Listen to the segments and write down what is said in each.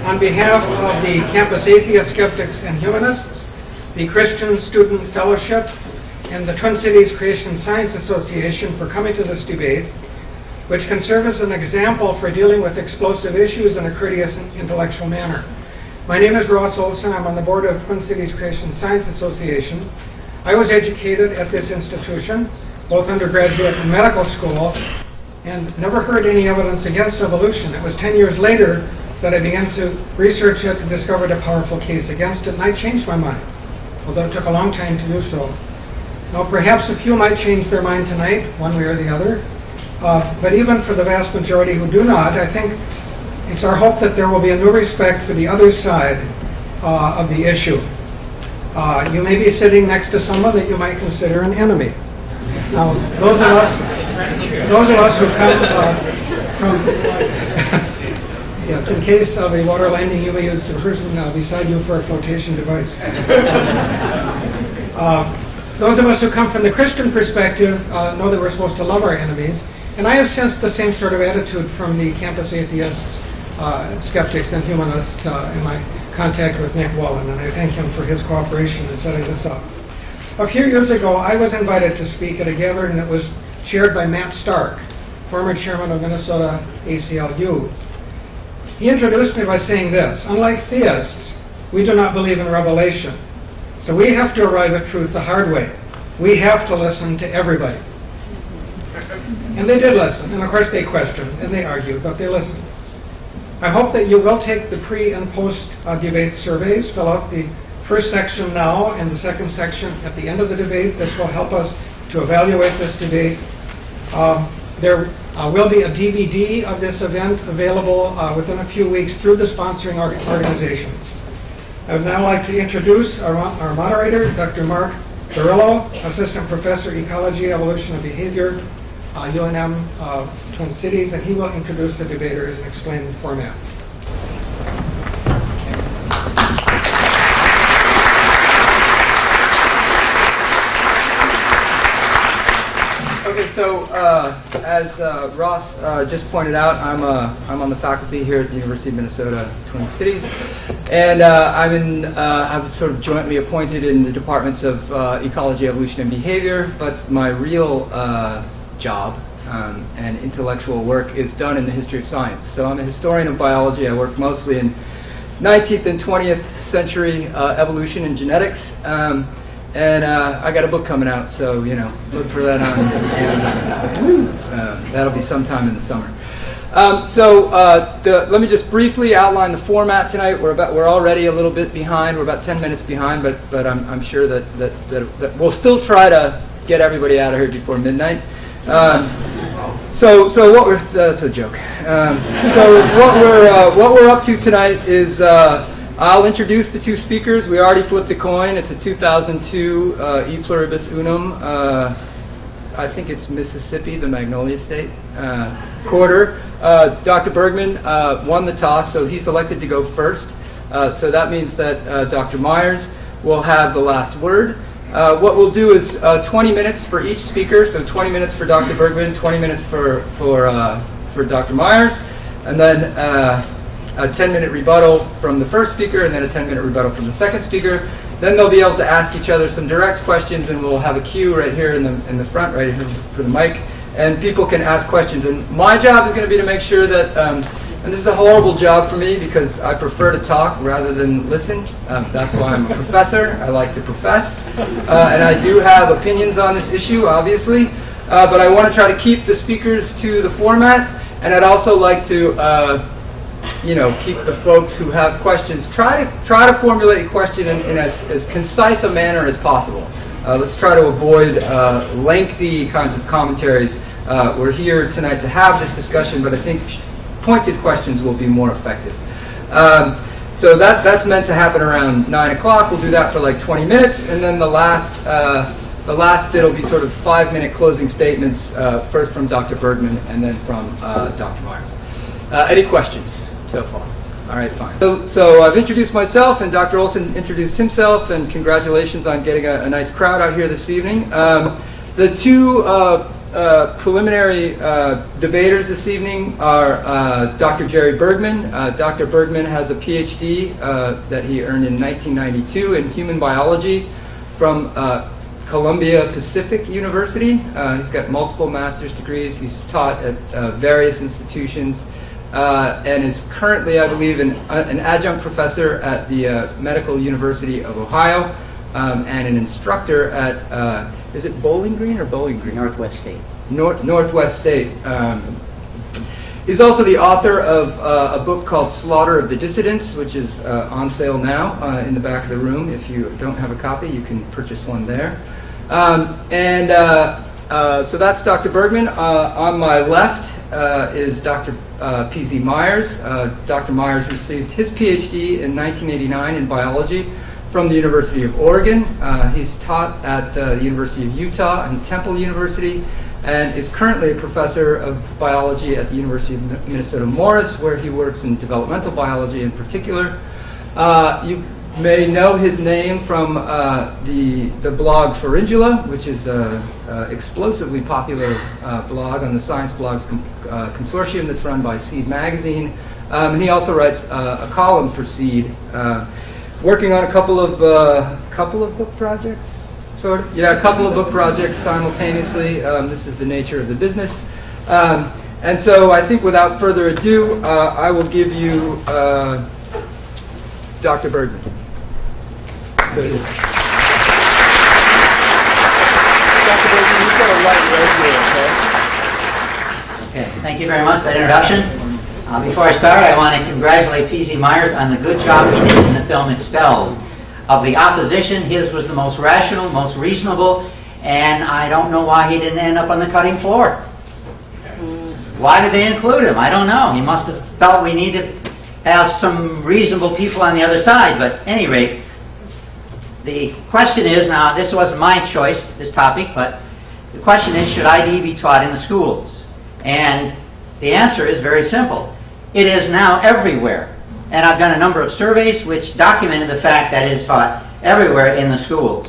On behalf of the Campus Atheists, Skeptics, and Humanists, the Christian Student Fellowship, and the Twin Cities Creation Science Association for coming to this debate, which can serve as an example for dealing with explosive issues in a courteous and intellectual manner. My name is Ross Olson. I'm on the board of Twin Cities Creation Science Association. I was educated at this institution, both undergraduate and medical school, and never heard any evidence against evolution. It was 10 years later that I began to research it and discovered a powerful case against it, and I changed my mind, although it took a long time to do so. Now, perhaps a few might change their mind tonight, one way or the other, but even for the vast majority who do not, I think it's our hope that there will be a new respect for the other side of the issue. You may be sitting next to someone that you might consider an enemy. Now, those of us who come from... Yes, in case of a water landing, you may use the person beside you for a flotation device. Those of us who come from the Christian perspective know that we're supposed to love our enemies, and I have sensed the same sort of attitude from the Campus Atheists, Skeptics, and Humanists in my contact with Nick Wallen, and I thank him for his cooperation in setting this up. A few years ago, I was invited to speak at a gathering that was chaired by Matt Stark, former chairman of Minnesota ACLU. He introduced me by saying this: unlike theists, we do not believe in revelation. So we have to arrive at truth the hard way. We have to listen to everybody. And they did listen. And of course they questioned and they argued, but they listened. I hope that you will take the pre- and post-debate surveys, fill out the first section now and the second section at the end of the debate. This will help us to evaluate this debate. There will be a DVD of this event available within a few weeks through the sponsoring organizations. I would now like to introduce our moderator, Dr. Mark Dorillo, Assistant Professor, Ecology, Evolution, and Behavior, UNM Twin Cities, and he will introduce the debaters and explain the format. Okay, so as Ross just pointed out, I'm on the faculty here at the University of Minnesota Twin Cities, and I'm sort of jointly appointed in the departments of ecology, evolution, and behavior. But my real job and intellectual work is done in the history of science. So I'm a historian of biology. I work mostly in 19th and 20th century evolution and genetics. And I got a book coming out, so look for that on Amazon. That'll be sometime in the summer. Let me just briefly outline the format tonight. We're already a little bit behind. We're about 10 minutes behind, but I'm sure that we'll still try to get everybody out of here before midnight. That's a joke. What we're up to tonight is. I'll introduce the two speakers. We already flipped a coin. It's a 2002 E Pluribus Unum. I think it's Mississippi, the Magnolia State quarter. Dr. Bergman won the toss, so he's elected to go first. So that means that Dr. Myers will have the last word. What we'll do is 20 minutes for each speaker. So 20 minutes for Dr. Bergman, 20 minutes for Dr. Myers, and then a 10-minute rebuttal from the first speaker, and then a 10-minute rebuttal from the second speaker. Then they'll be able to ask each other some direct questions, and we'll have a queue right here in the front, right here for the mic, and people can ask questions. And my job is going to be to make sure that, and this is a horrible job for me because I prefer to talk rather than listen. That's why I'm a professor. I like to profess, and I do have opinions on this issue, obviously, but I want to try to keep the speakers to the format, and I'd also like to keep the folks who have questions, try to formulate a question in as concise a manner as possible. Let's try to avoid lengthy kinds of commentaries. We're here tonight to have this discussion, but I think pointed questions will be more effective. So that's meant to happen around 9 o'clock. We'll do that for like 20 minutes, and then the last bit will be sort of 5-minute closing statements, first from Dr. Bergman and then from Dr. Myers. Any questions so far? All right, fine. So I've introduced myself, and Dr. Olson introduced himself, and congratulations on getting a nice crowd out here this evening. The two preliminary debaters this evening are Dr. Jerry Bergman. Dr. Bergman has a PhD that he earned in 1992 in human biology from Columbia Pacific University. He's got multiple master's degrees. He's taught at various institutions and is currently, I believe, an adjunct professor at the Medical University of Ohio and an instructor at, is it Bowling Green or Bowling Green? Northwest State. Northwest State. He's also the author of a book called Slaughter of the Dissidents, which is on sale now in the back of the room. If you don't have a copy, you can purchase one there. So that's Dr. Bergman. On my left is Dr. P.Z. Myers. Dr. Myers received his PhD in 1989 in biology from the University of Oregon. He's taught at the University of Utah and Temple University, and is currently a professor of biology at the University of Minnesota Morris, where he works in developmental biology in particular. You may know his name from the blog Pharyngula, which is an explosively popular blog on the Science Blogs Consortium that's run by Seed Magazine. And he also writes a column for Seed, working on a couple of book projects. Sort of, yeah, a couple of book projects simultaneously. This is the nature of the business. And so I think without further ado, I will give you Dr. Bergman. So, Dr. Bergman, you've got a light right here, okay? Okay, thank you very much for that introduction. Before I start, I want to congratulate P.Z. Myers on the good job he did in the film Expelled. Of the opposition, his was the most rational, most reasonable, and I don't know why he didn't end up on the cutting floor. Why did they include him? I don't know. He must have felt we needed to have some reasonable people on the other side. But at any rate, the question is, now this wasn't my choice, this topic, but the question is, should ID be taught in the schools? And the answer is very simple. It is now everywhere. And I've done a number of surveys which documented the fact that it is taught everywhere in the schools.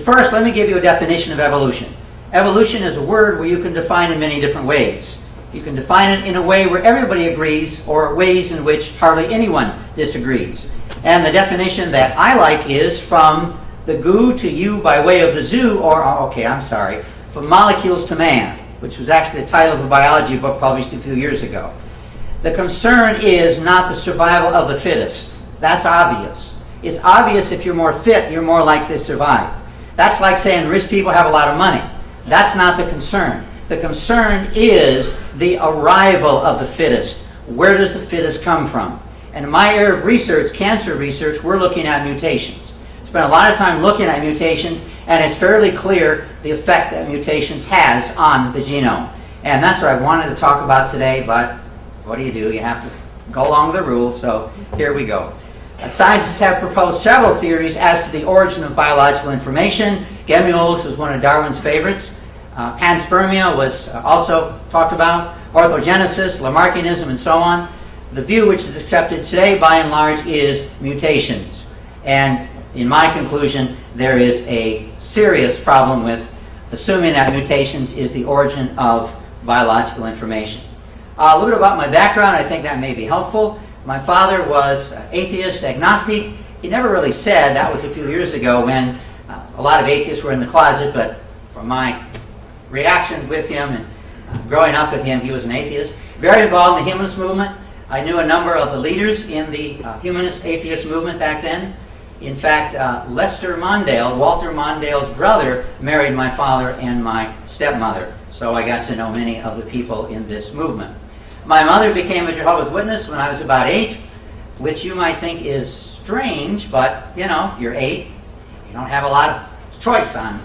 First, let me give you a definition of evolution. Evolution is a word where you can define in many different ways. You can define it in a way where everybody agrees, or ways in which hardly anyone disagrees. And the definition that I like is from the goo to you by way of the zoo, or, from molecules to man, which was actually the title of a biology book published a few years ago. The concern is not the survival of the fittest. That's obvious. It's obvious if you're more fit, you're more likely to survive. That's like saying rich people have a lot of money. That's not the concern. The concern is the arrival of the fittest. Where does the fittest come from? And in my area of research, cancer research, we're looking at mutations. Spent a lot of time looking at mutations, and it's fairly clear the effect that mutations has on the genome. And that's what I wanted to talk about today, but what do? You have to go along with the rules, so here we go. Scientists have proposed several theories as to the origin of biological information. Gemmules was one of Darwin's favorites. Panspermia was also talked about. Orthogenesis, Lamarckianism, and so on. The view which is accepted today, by and large, is mutations. And in my conclusion, there is a serious problem with assuming that mutations is the origin of biological information. A little bit about my background, I think that may be helpful. My father was atheist, agnostic. He never really said, that was a few years ago when a lot of atheists were in the closet, but from my reactions with him and growing up with him, he was an atheist. Very involved in the humanist movement. I knew a number of the leaders in the humanist atheist movement back then. In fact, Lester Mondale, Walter Mondale's brother, married my father and my stepmother. So I got to know many of the people in this movement. My mother became a Jehovah's Witness when I was about 8, which you might think is strange, but, you know, you're 8. You don't have a lot of choice on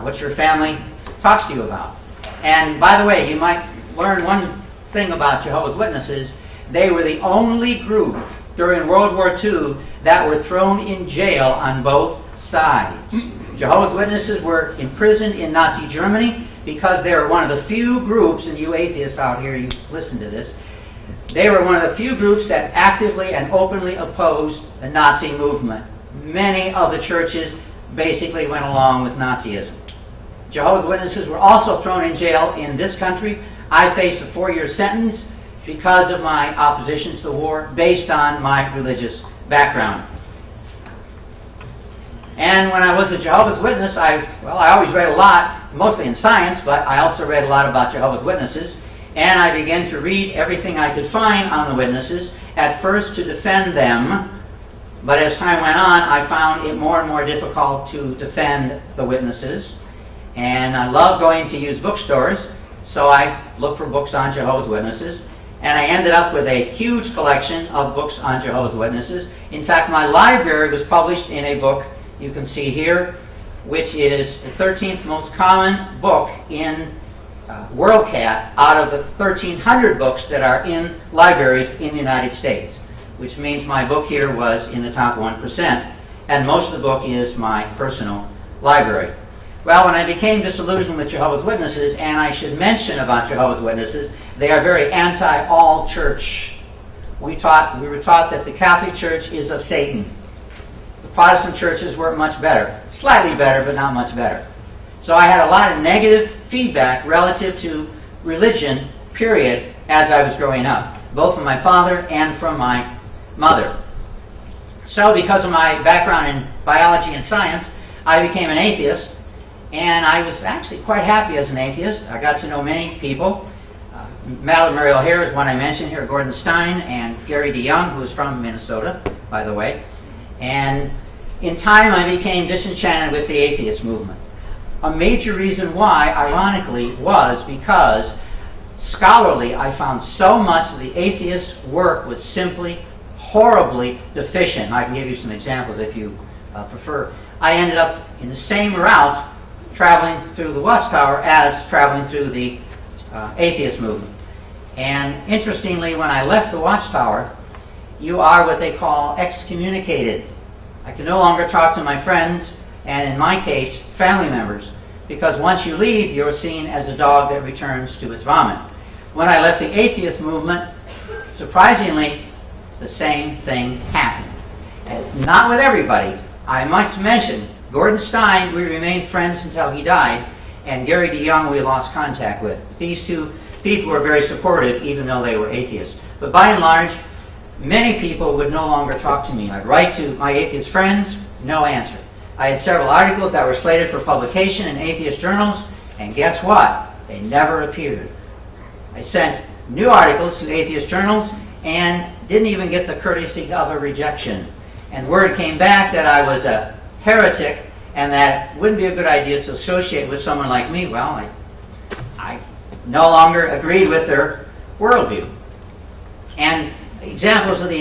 what your family talks to you about. And, by the way, you might learn one thing about Jehovah's Witnesses. They were the only group during World War II that were thrown in jail on both sides. Jehovah's Witnesses were imprisoned in Nazi Germany because they were one of the few groups, and you atheists out here, you listen to this, they were one of the few groups that actively and openly opposed the Nazi movement. Many of the churches basically went along with Nazism. Jehovah's Witnesses were also thrown in jail in this country. I faced a 4-year sentence because of my opposition to the war based on my religious background. And when I was a Jehovah's Witness, I always read a lot, mostly in science, but I also read a lot about Jehovah's Witnesses. And I began to read everything I could find on the witnesses, at first to defend them, but as time went on, I found it more and more difficult to defend the witnesses. And I love going to used bookstores, so I looked for books on Jehovah's Witnesses. And I ended up with a huge collection of books on Jehovah's Witnesses. In fact, my library was published in a book you can see here, which is the 13th most common book in WorldCat out of the 1,300 books that are in libraries in the United States, which means my book here was in the top 1%, and most of the book is my personal library. Well, when I became disillusioned with Jehovah's Witnesses, and I should mention about Jehovah's Witnesses, they are very anti-all church. We were taught that the Catholic Church is of Satan. The Protestant churches were much better. Slightly better, but not much better. So I had a lot of negative feedback relative to religion, period, as I was growing up, both from my father and from my mother. So because of my background in biology and science, I became an atheist, and I was actually quite happy as an atheist. I got to know many people. Mallory Muriel here is one I mentioned here, Gordon Stein, and Gary DeYoung, who is from Minnesota, by the way. And in time, I became disenchanted with the atheist movement. A major reason why, ironically, was because scholarly, I found so much of the atheist work was simply horribly deficient. I can give you some examples if you prefer. I ended up in the same route traveling through the Watchtower as traveling through the atheist movement. And interestingly, when I left the Watchtower, you are what they call excommunicated. I can no longer talk to my friends, and in my case, family members, because once you leave, you're seen as a dog that returns to its vomit. When I left the atheist movement, surprisingly, the same thing happened. And not with everybody. I must mention, Gordon Stein, we remained friends until he died, and Gary DeYoung we lost contact with. These two people were very supportive, even though they were atheists. But by and large, many people would no longer talk to me. I'd write to my atheist friends, no answer. I had several articles that were slated for publication in atheist journals, and guess what? They never appeared. I sent new articles to atheist journals and didn't even get the courtesy of a rejection. And word came back that I was a heretic and that it wouldn't be a good idea to associate with someone like me. Well, I no longer agreed with their worldview. And examples of the